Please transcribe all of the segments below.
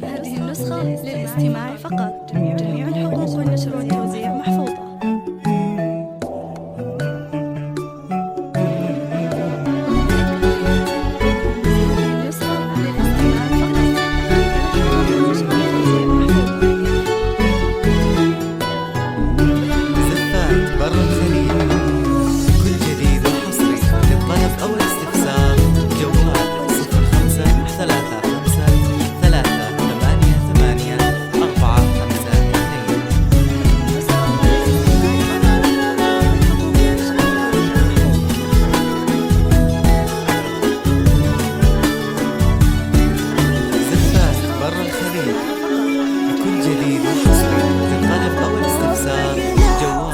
هذه النسخة للاستماع فقط. جميع الحقوق والنشر والتوزيع محفوظة.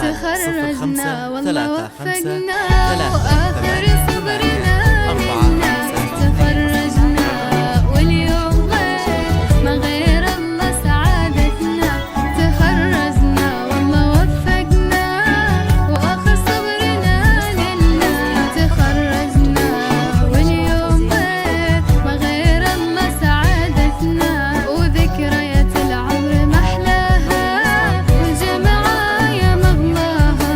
تخرجنا والله وفقنا وآخر صبرنا لله تخرجنا واليوم غير ما غير الله سعادتنا. تخرجنا والله وفقنا وآخر صبرنا لله تخرجنا واليوم غير ما غير الله سعادتنا. وذكريات العمر محلاها والجماعة يا مغلاها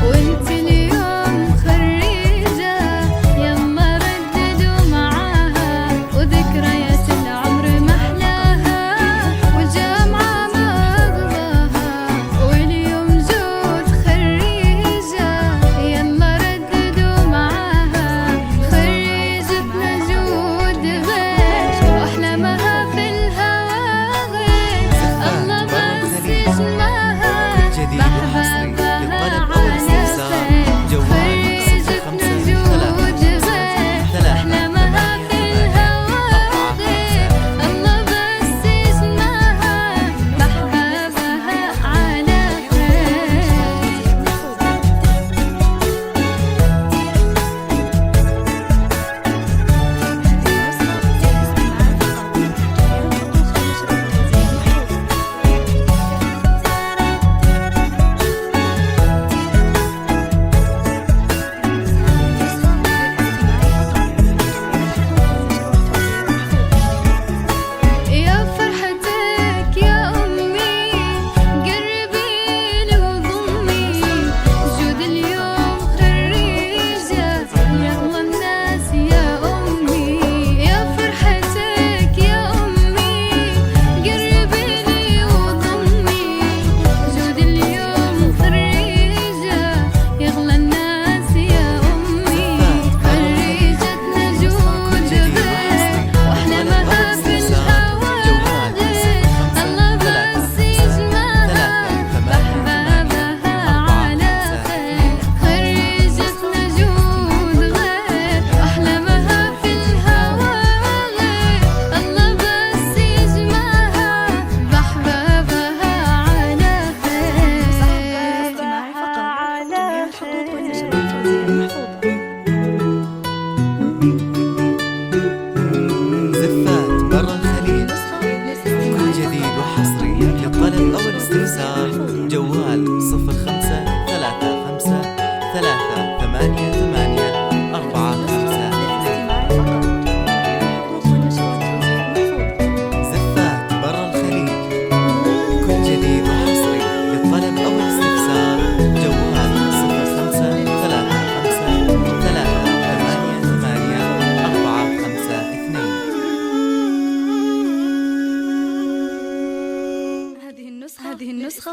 وانت اليوم خريجة يلا رددوا معاها. وذكريات العمر محلاها والجامعة مغلاها واليوم جود خريجة يلا رددوا معاها. خريجتنا جود غير وأحلامها في الهوى غير الله بس يجمعها بأحبابها على خير. خريجتنا جود غير أحلامها في الهوى غير الله بس يجمعها بأحبابها على خير. يا فرحتك يا أمي قربيلي وضمي جود اليوم خريجة يلا الناس يا أمي. يا فرحتك يا أمي قربيلي وضمي جود اليوم خريجة يغلى الناس يا أمي. خريجتنا جود غير وأحلامها في الهوى غير الله بس يجمعها بأحبابها على خير. خريجتنا جود غير وأحلامها في الهوى غير الله بس يجمعها بأحبابها على خير. الاستماع فقط. جميع الحقوق والنشر والتوزيع محفوظة. زفات برا الخليج كل جديد وحصري للطلب أو الاستفسار جوال 05 3 5 3 8 8 4 5 2. زفات برا الخليج كل جديد وحصري للطلب أو الاستفسار جوال 05 3 5 3 8 8 4 5 2. هذه النسخة